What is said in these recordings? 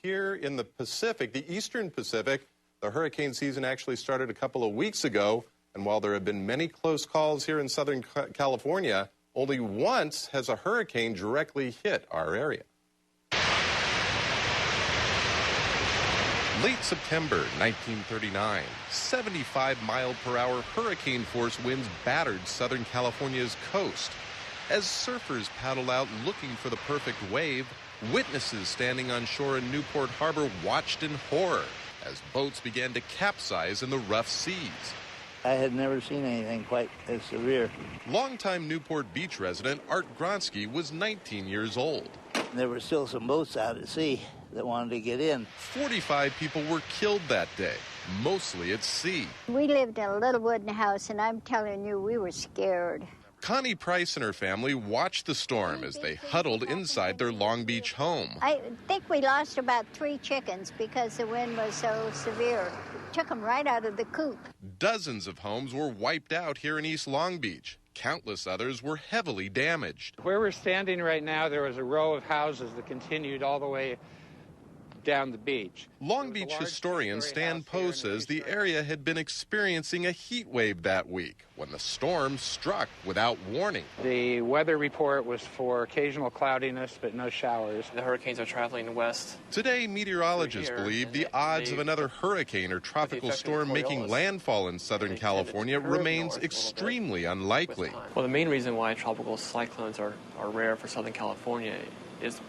Here in the Pacific, the eastern Pacific, the hurricane season actually started a couple of weeks ago. And while there have been many close calls here in Southern California, only once has a hurricane directly hit our area. Late September 1939, 75-mile-per-hour hurricane-force winds battered Southern California's coast. As surfers paddled out looking for the perfect wave, witnesses standing on shore in Newport Harbor watched in horror as boats began to capsize in the rough seas. I had never seen anything quite as severe. Longtime Newport Beach resident Art Gronsky was 19 years old. There were still some boats out at sea that wanted to get in. 45 people were killed that day, mostly at sea. We lived in a little wooden house, and I'm telling you, we were scared. Connie Price and her family watched the storm as they huddled inside their Long Beach home. I think we lost about 3 chickens because the wind was so severe. It took them right out of the coop. Dozens of homes were wiped out here in East Long Beach. Countless others were heavily damaged. Where we're standing right now, there was a row of houses that continued all the way down the beach. Long Beach historian Stan Poe says the area had been experiencing a heat wave that week when the storm struck without warning. The weather report was for occasional cloudiness, but no showers. The hurricanes are traveling west. Today, meteorologists believe the odds of another hurricane or tropical storm making landfall in Southern California remains extremely unlikely. Well, the main reason why tropical cyclones are rare for Southern California is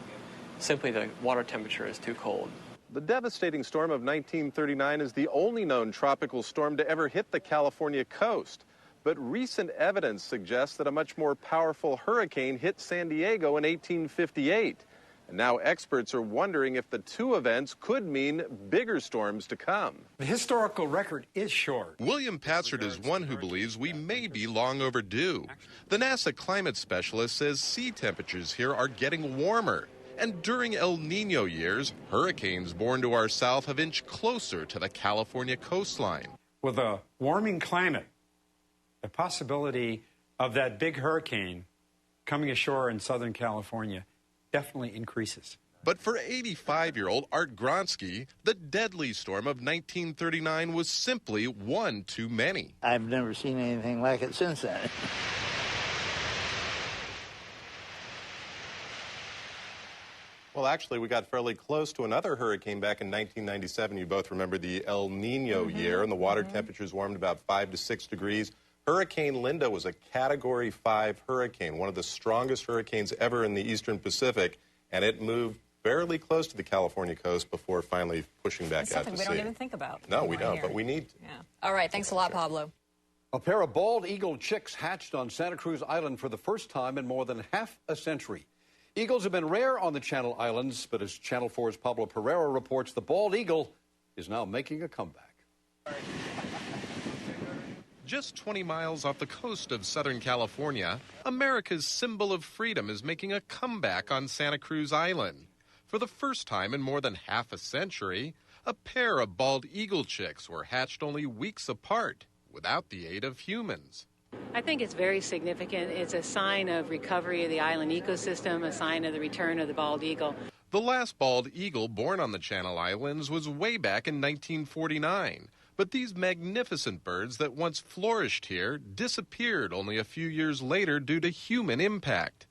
simply the water temperature is too cold. The devastating storm of 1939 is the only known tropical storm to ever hit the California coast. But recent evidence suggests that a much more powerful hurricane hit San Diego in 1858. And now experts are wondering if the two events could mean bigger storms to come. The historical record is short. William Patzert is one who believes we may be long overdue. The NASA climate specialist says sea temperatures here are getting warmer. And during El Nino years, hurricanes born to our south have inched closer to the California coastline. With a warming climate, the possibility of that big hurricane coming ashore in Southern California definitely increases. But for 85-year-old Art Gronsky, the deadly storm of 1939 was simply one too many. I've never seen anything like it since then. Well, actually, we got fairly close to another hurricane back in 1997. You both remember the El Nino year, and the water temperatures warmed about 5 to 6 degrees. Hurricane Linda was a Category 5 hurricane, one of the strongest hurricanes ever in the eastern Pacific, and it moved fairly close to the California coast before finally pushing back out to sea. Something we don't even think about. No, we don't, but we need to. Yeah. All right, thanks a lot, Pablo. A pair of bald eagle chicks hatched on Santa Cruz Island for the first time in more than half a century. Eagles have been rare on the Channel Islands, but as Channel 4's Pablo Pereira reports, the bald eagle is now making a comeback. Just 20 miles off the coast of Southern California, America's symbol of freedom is making a comeback on Santa Cruz Island. For the first time in more than half a century, a pair of bald eagle chicks were hatched only weeks apart, without the aid of humans. I think it's very significant. It's a sign of recovery of the island ecosystem, a sign of the return of the bald eagle. The last bald eagle born on the Channel Islands was way back in 1949. But these magnificent birds that once flourished here disappeared only a few years later due to human impact.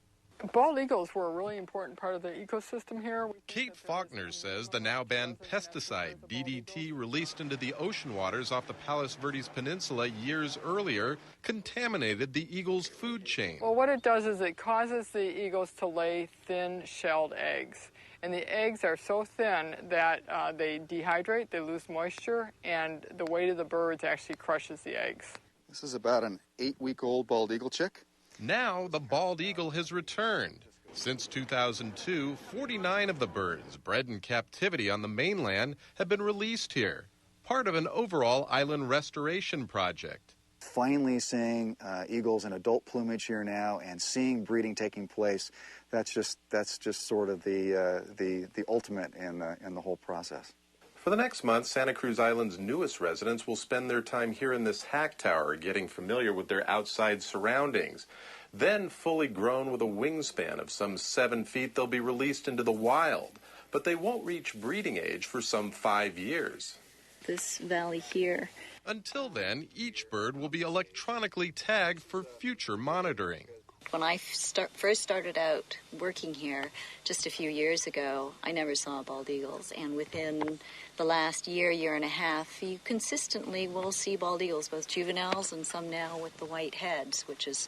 Bald eagles were a really important part of the ecosystem here. Kate Faulkner says the now banned pesticide, DDT, released into the ocean waters off the Palos Verdes Peninsula years earlier, contaminated the eagle's food chain. Well, what it does is it causes the eagles to lay thin-shelled eggs. And the eggs are so thin that they dehydrate, they lose moisture, and the weight of the birds actually crushes the eggs. This is about an 8-week-old bald eagle chick. Now the bald eagle has returned. Since 2002, 49 of the birds bred in captivity on the mainland have been released here, part of an overall island restoration project. Finally seeing eagles in adult plumage here now and seeing breeding taking place, that's just sort of the ultimate in the whole process. For the next month, Santa Cruz Island's newest residents will spend their time here in this hack tower, getting familiar with their outside surroundings. Then, fully grown with a wingspan of some 7 feet, they'll be released into the wild. but they won't reach breeding age for some 5 years. This valley here. Until then, each bird will be electronically tagged for future monitoring. When I first started out working here just a few years ago, I never saw bald eagles. And within the last year and a half, you consistently will see bald eagles, both juveniles and some now with the white heads, which is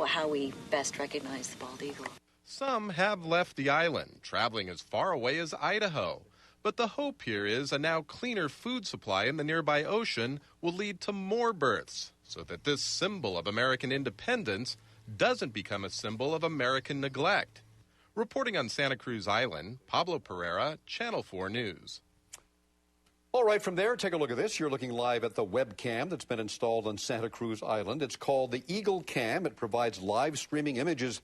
how we best recognize the bald eagle. Some have left the island, traveling as far away as Idaho. But the hope here is a now cleaner food supply in the nearby ocean will lead to more births, so that this symbol of American independence doesn't become a symbol of American neglect. Reporting on Santa Cruz Island, Pablo Pereira, Channel 4 News. All right, from there, take a look at this. You're looking live at the webcam that's been installed on Santa Cruz Island. It's called the Eagle Cam. It provides live streaming images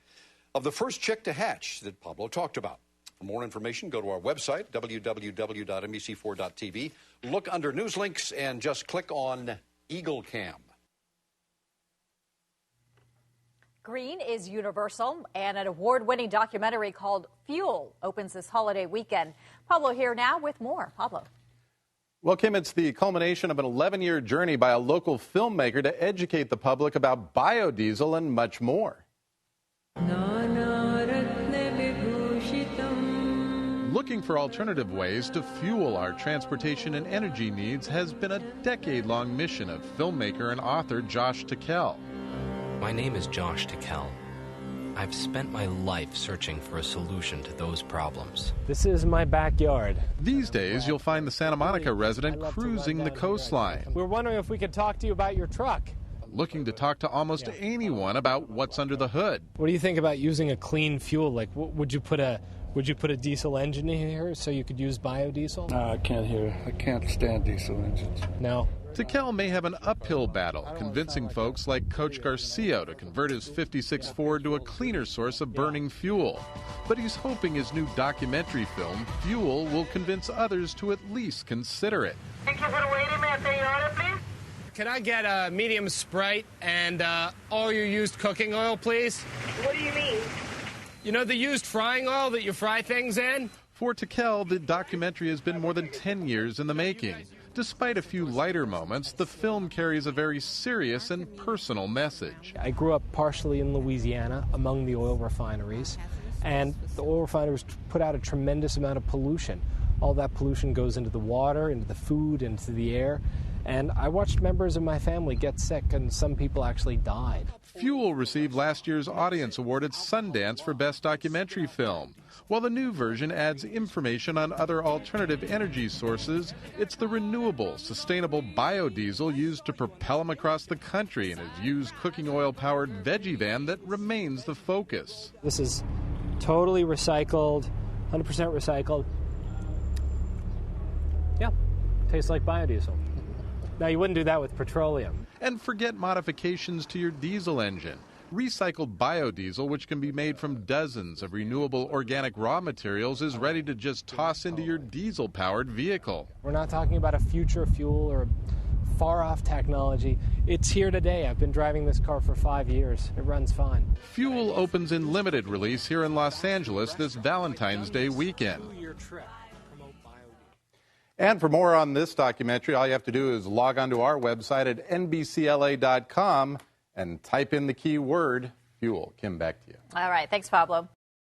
of the first chick to hatch that Pablo talked about. For more information, go to our website, www.nbc4.tv. Look under news links and just click on Eagle Cam. Green is universal, and an award-winning documentary called Fuel opens this holiday weekend. Pablo here now with more. Pablo. Well, Kim, it's the culmination of an 11-year journey by a local filmmaker to educate the public about biodiesel and much more. Looking for alternative ways to fuel our transportation and energy needs has been a decade-long mission of filmmaker and author Josh Tickell. My name is Josh Tickell. I've spent my life searching for a solution to those problems. This is my backyard. These days, you'll find the Santa Monica resident cruising the coastline. We're wondering if we could talk to you about your truck. Looking to talk to almost anyone about what's under the hood. What do you think about using a clean fuel? Like, would you put a diesel engine in here so you could use biodiesel? No, I can't stand diesel engines. No. Tickell may have an uphill battle convincing folks like Coach Garcia to convert his *56 Ford to a cleaner source of burning fuel. But he's hoping his new documentary film, Fuel, will convince others to at least consider it. Thank you for waiting. May I take your order, please? Can I get a medium Sprite and all your used cooking oil, please? What do you mean? You know the used frying oil that you fry things in? For Tickell, the documentary has been more than 10 years in the making. Despite a few lighter moments, the film carries a very serious and personal message. I grew up partially in Louisiana among the oil refineries, and the oil refineries put out a tremendous amount of pollution. All that pollution goes into the water, into the food, into the air, and I watched members of my family get sick, and some people actually died. Fuel received last year's Audience Award at Sundance for Best Documentary Film. While the new version adds information on other alternative energy sources, it's the renewable, sustainable biodiesel used to propel them across the country in his used cooking oil-powered veggie van that remains the focus. This is totally recycled, 100% recycled. Yeah, tastes like biodiesel. Now, you wouldn't do that with petroleum. And forget modifications to your diesel engine. Recycled biodiesel, which can be made from dozens of renewable organic raw materials, is ready to just toss into your diesel-powered vehicle. We're not talking about a future fuel or a far-off technology. It's here today. I've been driving this car for 5 years. It runs fine. Fuel opens in limited release here in Los Angeles this Valentine's Day weekend. And for more on this documentary, all you have to do is log on to our website at nbcla.com and type in the keyword fuel. Kim, back to you. All right. Thanks, Pablo.